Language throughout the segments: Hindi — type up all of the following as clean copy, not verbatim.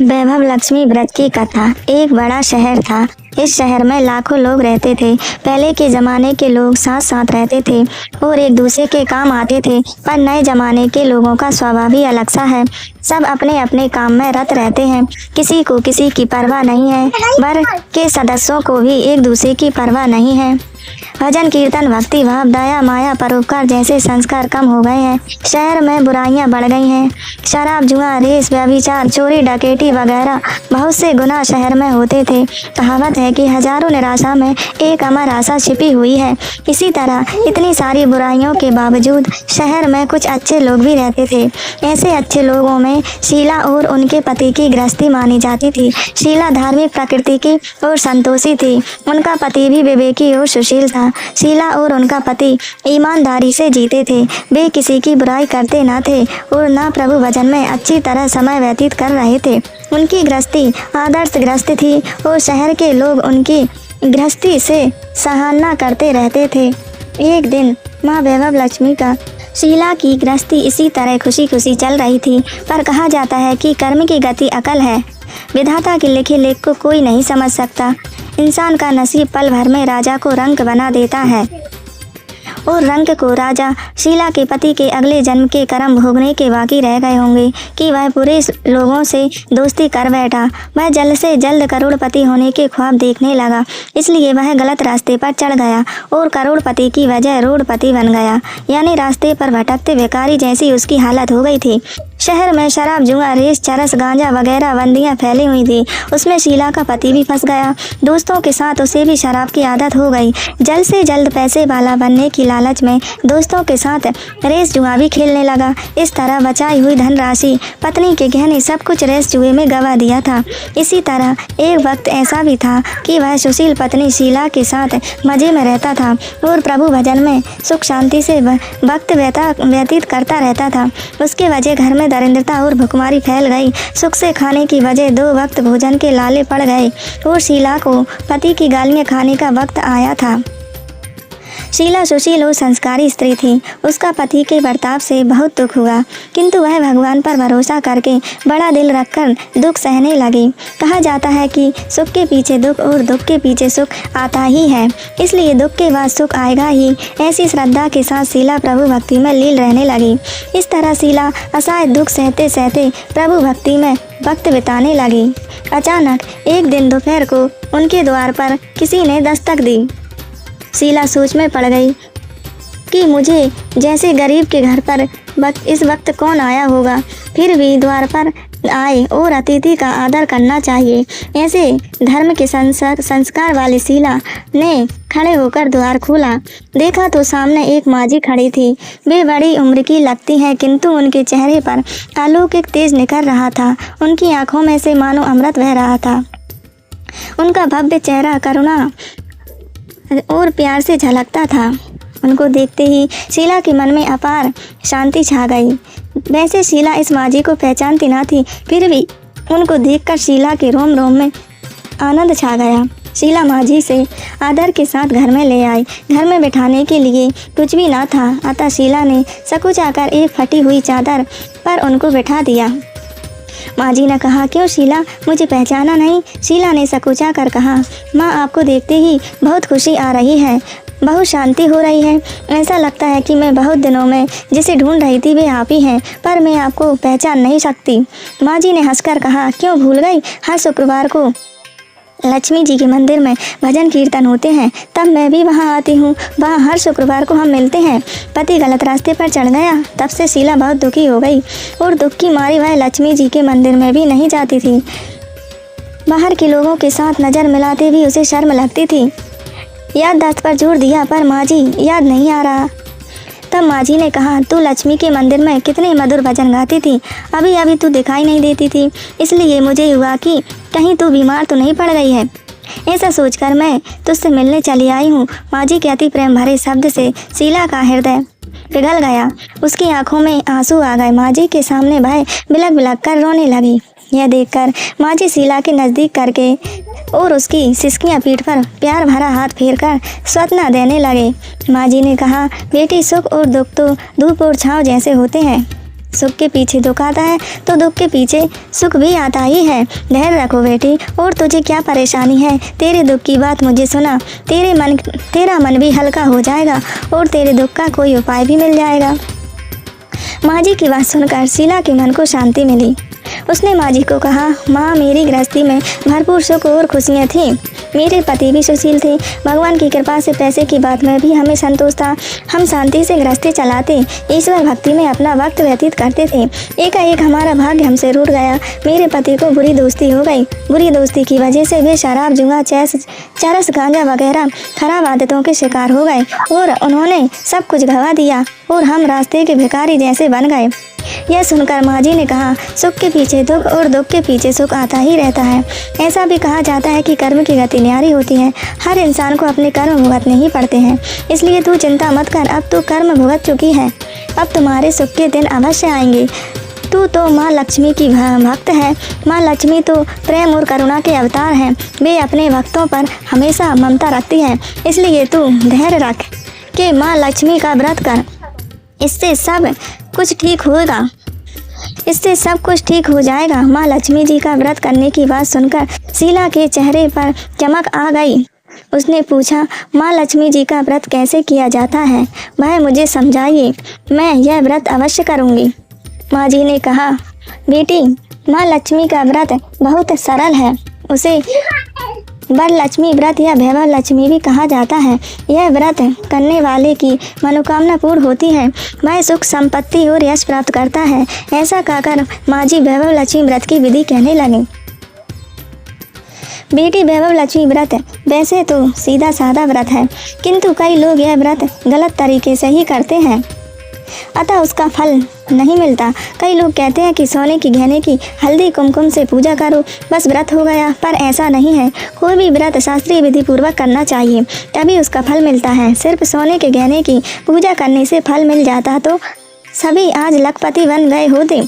वैभव लक्ष्मी व्रत की कथा। एक बड़ा शहर था। इस शहर में लाखों लोग रहते थे। पहले के ज़माने के लोग साथ साथ रहते थे और एक दूसरे के काम आते थे, पर नए ज़माने के लोगों का स्वभाव ही अलग सा है। सब अपने अपने काम में रत रहते हैं। किसी को किसी की परवाह नहीं है। घर के सदस्यों को भी एक दूसरे की परवाह नहीं है। भजन कीर्तन भक्ति भाव दया माया परोपकार जैसे संस्कार कम हो गए हैं। शहर में बुराइयां बढ़ गई हैं। शराब जुआ रेस व्यभिचार चोरी डकैती वगैरह बहुत से गुनाह शहर में होते थे। कहावत है कि हजारों निराशा में एक अमर आशा छिपी हुई है। इसी तरह इतनी सारी बुराइयों के बावजूद शहर में कुछ अच्छे लोग भी रहते थे। ऐसे अच्छे लोगों में शीला और उनके पति की गृहस्थी मानी जाती थी। शीला धार्मिक प्रकृति की और संतोषी थी। उनका पति भी विवेकी और सुशील था। शीला और उनका पति ईमानदारी से जीते थे। वे किसी की बुराई करते न थे और न प्रभु भजन में अच्छी तरह समय व्यतीत कर रहे थे। उनकी गृहस्थी आदर्श गृहस्थी थी और शहर के लोग उनकी गृहस्थी से सराहना करते रहते थे। एक दिन माँ वैभव लक्ष्मी का शीला की गृहस्थी इसी तरह खुशी खुशी चल रही थी, पर कहा जाता है कि कर्म की गति अकल है। विधाता के लिखे लेख को कोई नहीं समझ सकता। इंसान का नसीब पल भर में राजा को रंक बना देता है और रंक को राजा शीला के पति के अगले जन्म के कर्म भोगने के बाकी रह गए होंगे कि वह पूरे लोगों से दोस्ती कर बैठा। वह जल्द से जल्द करोड़पति होने के ख्वाब देखने लगा, इसलिए वह गलत रास्ते पर चढ़ गया और करोड़पति की वजह रोडपति बन गया, यानी रास्ते पर भटकते भिखारी जैसी उसकी हालत हो गई थी। शहर में शराब जुआ रेस चरस गांजा वगैरह बंदियां फैली हुई थी। उसमें शीला का पति भी फंस गया। दोस्तों के साथ उसे भी शराब की आदत हो गई। जल्द से जल्द पैसे वाला बनने की लालच में दोस्तों के साथ रेस जुआ भी खेलने लगा। इस तरह बचाई हुई धनराशि पत्नी के गहने सब कुछ रेस जुए में गवा दिया था। इसी तरह एक वक्त ऐसा भी था कि वह सुशील पत्नी शीला के साथ मजे में रहता था और प्रभु भजन में सुख शांति से वक्त व्यतीत करता रहता था। उसके वजह घर में दरिद्रता और भुखमरी फैल गई। सुख से खाने की वजह 2 वक्त भोजन के लाले पड़ गए और शीला को पति की गालियां खाने का वक्त आया था। शीला सुशील और संस्कारी स्त्री थी। उसका पति के बर्ताव से बहुत दुख हुआ, किंतु वह भगवान पर भरोसा करके बड़ा दिल रखकर दुख सहने लगी। कहा जाता है कि सुख के पीछे दुख और दुख के पीछे सुख आता ही है, इसलिए दुख के बाद सुख आएगा ही। ऐसी श्रद्धा के साथ शीला प्रभु भक्ति में लीन रहने लगी। इस तरह शीला असहाय दुख सहते सहते प्रभु भक्ति में वक्त बिताने लगी। अचानक एक दिन दोपहर को उनके द्वार पर किसी ने दस्तक दी। शीला सोच में पड़ गई कि मुझे जैसे गरीब के घर पर इस वक्त कौन आया होगा, फिर भी द्वार पर आए और अतिथि का आदर करना चाहिए। ऐसे धर्म के संस्कार वाली शीला ने खड़े होकर द्वार खोला। देखा तो सामने एक माजी खड़ी थी। वे बड़ी उम्र की लगती हैं, किंतु उनके चेहरे पर अलौकिक तेज निखर रहा था। उनकी आंखों में से मानो अमृत बह रहा था। उनका भव्य चेहरा करुणा और प्यार से झलकता था। उनको देखते ही शीला के मन में अपार शांति छा गई। वैसे शीला इस माजी को पहचानती ना थी, फिर भी उनको देखकर शीला के रोम रोम में आनंद छा गया। शीला माजी से आदर के साथ घर में ले आई। घर में बिठाने के लिए कुछ भी ना था, अतः शीला ने सकुचाकर एक फटी हुई चादर पर उनको बिठा दिया। माजी ने कहा, क्यों शीला, मुझे पहचाना नहीं? शीला ने सकुचा कर कहा, माँ आपको देखते ही बहुत खुशी आ रही है, बहुत शांति हो रही है। ऐसा लगता है कि मैं बहुत दिनों में जिसे ढूंढ रही थी वे आप ही हैं, पर मैं आपको पहचान नहीं सकती। माजी ने हंसकर कहा, क्यों भूल गई? हर शुक्रवार को लक्ष्मी जी के मंदिर में भजन कीर्तन होते हैं, तब मैं भी वहां आती हूँ। वहाँ हर शुक्रवार को हम मिलते हैं। पति गलत रास्ते पर चढ़ गया, तब से शीला बहुत दुखी हो गई और दुख की मारी वह लक्ष्मी जी के मंदिर में भी नहीं जाती थी। बाहर के लोगों के साथ नज़र मिलाते भी उसे शर्म लगती थी। याददाश्त पर जोर दिया, पर माजी याद नहीं आ रहा। तब माजी ने कहा, तू लक्ष्मी के मंदिर में कितने मधुर भजन गाती थी, अभी अभी तू दिखाई नहीं देती थी, इसलिए मुझे हुआ कि कहीं तू बीमार तो नहीं पड़ गई है। ऐसा सोचकर मैं तुझसे मिलने चली आई हूँ। माजी के अति प्रेम भरे शब्द से शीला का हृदय पिघल गया। उसकी आंखों में आंसू आ गए। माजी के सामने वह बिलख बिलख कर रोने लगी। यह देखकर माजी शीला के नज़दीक करके और उसकी सिसकियां पीठ पर प्यार भरा हाथ फेरकर सांत्वना देने लगे। माजी ने कहा, बेटी, सुख और दुख तो धूप और छाँव जैसे होते हैं। सुख के पीछे दुख आता है तो दुख के पीछे सुख भी आता ही है। धैर्य रखो बेटी। और तुझे क्या परेशानी है? तेरे दुख की बात मुझे सुना, तेरा मन भी हल्का हो जाएगा और तेरे दुख का कोई उपाय भी मिल जाएगा। माँ जी की बात सुनकर शीला के मन को शांति मिली। उसने माँ जी को कहा, माँ, मेरी गृहस्थी में भरपूर सुख और खुशियाँ थीं। मेरे पति भी सुशील थे। भगवान की कृपा से पैसे की बात में भी हमें संतोष था। हम शांति से गृहस्थी चलाते, ईश्वर भक्ति में अपना वक्त व्यतीत करते थे। एकाएक हमारा भाग्य हमसे रूठ गया। मेरे पति को बुरी दोस्ती हो गई। बुरी दोस्ती की वजह से वे शराब, जुआ, चरस, गांजा वगैरह खराब आदतों के शिकार हो गए और उन्होंने सब कुछ गंवा दिया और हम रास्ते के भिखारी जैसे बन गए। यह सुनकर माँ जी ने कहा, सुख के पीछे दुख और दुख के पीछे सुख आता ही रहता है। ऐसा भी कहा जाता है कि कर्म की गति न्यारी होती है। हर इंसान को अपने कर्म भुगतने ही पड़ते हैं। इसलिए तू चिंता मत कर, अब तू कर्म भुगत चुकी है। अब तुम्हारे सुख के दिन अवश्य आएंगे। तू तो माँ लक्ष्मी की भक्त है। माँ लक्ष्मी तो प्रेम और करुणा के अवतार हैं। वे अपने भक्तों पर हमेशा ममता रखती हैं। इसलिए तू धैर्य रख के माँ लक्ष्मी का व्रत कर। इससे सब कुछ ठीक होगा। इससे सब कुछ ठीक हो जाएगा। माँ लक्ष्मी जी का व्रत करने की बात सुनकर शीला के चेहरे पर चमक आ गई। उसने पूछा, माँ लक्ष्मी जी का व्रत कैसे किया जाता है? भाई मुझे समझाइए, मैं यह व्रत अवश्य करूँगी। माँ जी ने कहा, बेटी, माँ लक्ष्मी का व्रत बहुत सरल है। उसे वरलक्ष्मी व्रत या वैभव लक्ष्मी भी कहा जाता है। यह व्रत करने वाले की मनोकामना पूर्ण होती है। वह सुख, संपत्ति और यश प्राप्त करता है। ऐसा कहकर माँ जी वैभव लक्ष्मी व्रत की विधि कहने लगे। बेटी, वैभव लक्ष्मी व्रत वैसे तो सीधा साधा व्रत है, किंतु कई लोग यह व्रत गलत तरीके से ही करते हैं, अतः उसका फल नहीं मिलता। कई लोग कहते हैं कि सोने की गहने की हल्दी कुमकुम से पूजा करो, बस व्रत हो गया, पर ऐसा नहीं है। कोई भी व्रत शास्त्रीय विधि पूर्वक करना चाहिए, तभी उसका फल मिलता है। सिर्फ सोने के गहने की पूजा करने से फल मिल जाता तो सभी आज लखपति बन गए होते।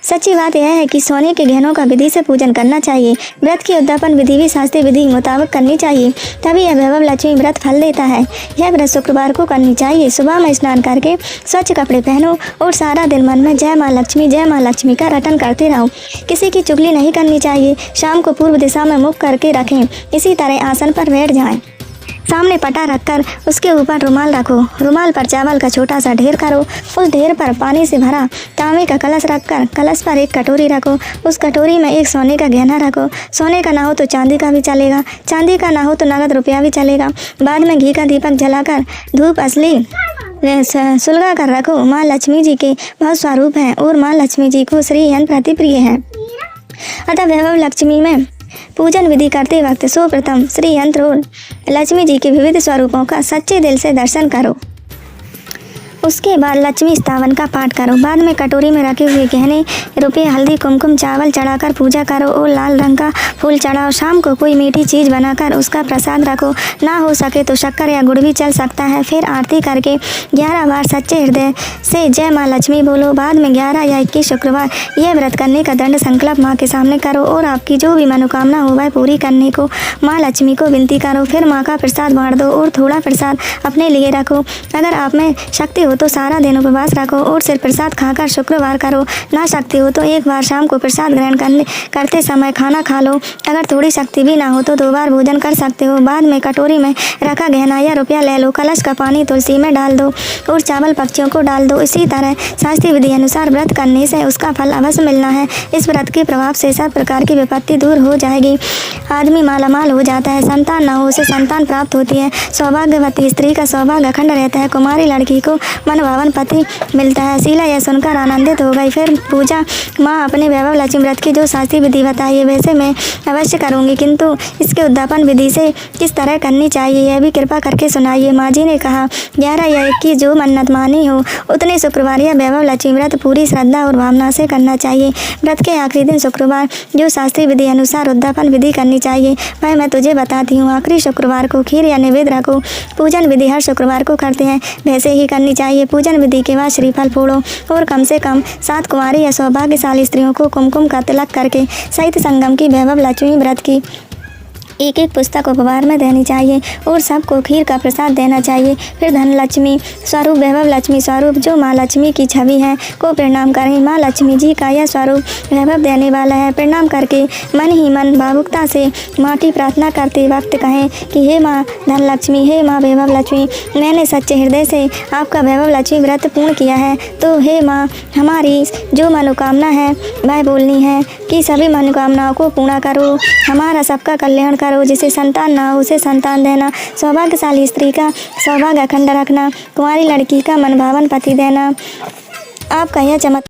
सच्ची बात यह है कि सोने के गहनों का विधि से पूजन करना चाहिए। व्रत की उद्यापन विधि भी शास्त्रीय विधि मुताबिक करनी चाहिए, तभी यह वैभव लक्ष्मी व्रत फल देता है। यह व्रत शुक्रवार को करनी चाहिए। सुबह में स्नान करके स्वच्छ कपड़े पहनो और सारा दिन मन में जय माँ लक्ष्मी का रटन करते रहो। किसी की चुगली नहीं करनी चाहिए। शाम को पूर्व दिशा में मुख करके रखें। इसी तरह आसन पर बैठ जाएं। सामने पटा रखकर उसके ऊपर रुमाल रखो। रुमाल पर चावल का छोटा सा ढेर करो। उस ढेर पर पानी से भरा तांबे का कलश रखकर कलश पर एक कटोरी रखो। उस कटोरी में एक सोने का गहना रखो। सोने का ना हो तो चांदी का भी चलेगा, चांदी का ना हो तो नगद रुपया भी चलेगा। बाद में घी का दीपक जलाकर धूप असली सुलगा कर रखो। माँ लक्ष्मी जी के बहुत स्वरूप हैं और माँ लक्ष्मी जी को श्री यंत्र अति प्रिय है। अतः वैभव लक्ष्मी में पूजन विधि करते वक्त सर्वप्रथम श्री यंत्र और लक्ष्मी जी के विविध स्वरूपों का सच्चे दिल से दर्शन करो। उसके बाद लक्ष्मी स्थावन का पाठ करो। बाद में कटोरी में रखे हुए गहने, रुपये, हल्दी, कुमकुम, चावल चढ़ाकर पूजा करो और लाल रंग का फूल चढ़ाओ। शाम को कोई मीठी चीज़ बनाकर उसका प्रसाद रखो। ना हो सके तो शक्कर या गुड़ भी चल सकता है। फिर आरती करके 11 बार सच्चे हृदय से जय माँ लक्ष्मी बोलो। बाद में 11 या 21 शुक्रवार यह व्रत करने का दृढ़ संकल्प माँ के सामने करो और आपकी जो भी मनोकामना हो वह पूरी करने को माँ लक्ष्मी को विनती करो। फिर माँ का प्रसाद बांट दो और थोड़ा प्रसाद अपने लिए रखो। अगर आप में शक्ति हो तो सारा दिन उपवास रखो और सिर्फ प्रसाद खाकर शुक्रवार करो। ना शक्ति हो तो एक बार शाम को प्रसाद ग्रहण करते समय खाना खा लो। अगर थोड़ी शक्ति भी ना हो तो 2 बार भोजन कर सकते हो। बाद में कटोरी में रखा गहना या रुपया ले लो। कलश का पानी तुलसी में डाल दो और चावल पक्षियों को डाल दो। इसी तरह शास्त्रीय विधि अनुसार व्रत करने से उसका फल अवश्य मिलना है। इस व्रत के प्रभाव से सब प्रकार की विपत्ति दूर हो जाएगी। आदमी मालामाल हो जाता है। संतान ना हो उसे संतान प्राप्त होती है। सौभाग्यवती स्त्री का सौभाग्य अखंड रहता है। कुमारी लड़की को मनभावन पति मिलता है। शीला यह सुनकर आनंदित हो गई। फिर पूजा, माँ अपने वैभव लक्ष्मी व्रत की जो शास्त्रीय विधि बताई है वैसे मैं अवश्य करूँगी, किंतु इसके उद्यापन विधि से किस तरह करनी चाहिए यह भी कृपा करके सुनाइए। माँ जी ने कहा, 11 या 21 जो मन्नत मानी हो उतने शुक्रवार या वैभव लक्ष्मी व्रत पूरी श्रद्धा और भावना से करना चाहिए। व्रत के आखिरी दिन शुक्रवार जो शास्त्रीय विधि अनुसार उद्यापन विधि करनी चाहिए वह मैं तुझे बताती हूँ। आखिरी शुक्रवार को खीर या नैवेद्य रखो। पूजन विधि हर शुक्रवार को करते हैं वैसे ही करनी चाहिए। पूजन विधि के बाद श्रीफल फोड़ो और कम से कम 7 कुंवारी या सौभाग्यशाली स्त्रियों को कुमकुम का तिलक करके सहित संगम की वैभव लक्ष्मी व्रत की एक एक पुस्तक उपहार में देनी चाहिए और सबको खीर का प्रसाद देना चाहिए। फिर धन लक्ष्मी स्वरूप वैभव लक्ष्मी स्वरूप जो माँ लक्ष्मी की छवि है को प्रणाम करें। माँ लक्ष्मी जी का यह स्वरूप वैभव देने वाला है। प्रणाम करके मन ही मन भावुकता से माँ की प्रार्थना करते वक्त कहें कि हे माँ धन लक्ष्मी, हे माँ वैभव लक्ष्मी, मैंने सच्चे हृदय से आपका वैभव लक्ष्मी व्रत पूर्ण किया है, तो हे माँ हमारी जो मनोकामना है वह बोलनी है कि सभी मनोकामनाओं को पूर्ण करो, हमारा सबका कल्याण करो, जिसे संतान ना हो उसे संतान देना, सौभाग्यशाली स्त्री का सौभाग्य अखंड रखना, कुंवारी लड़की का मनभावन पति देना। आपका यह चमत्कार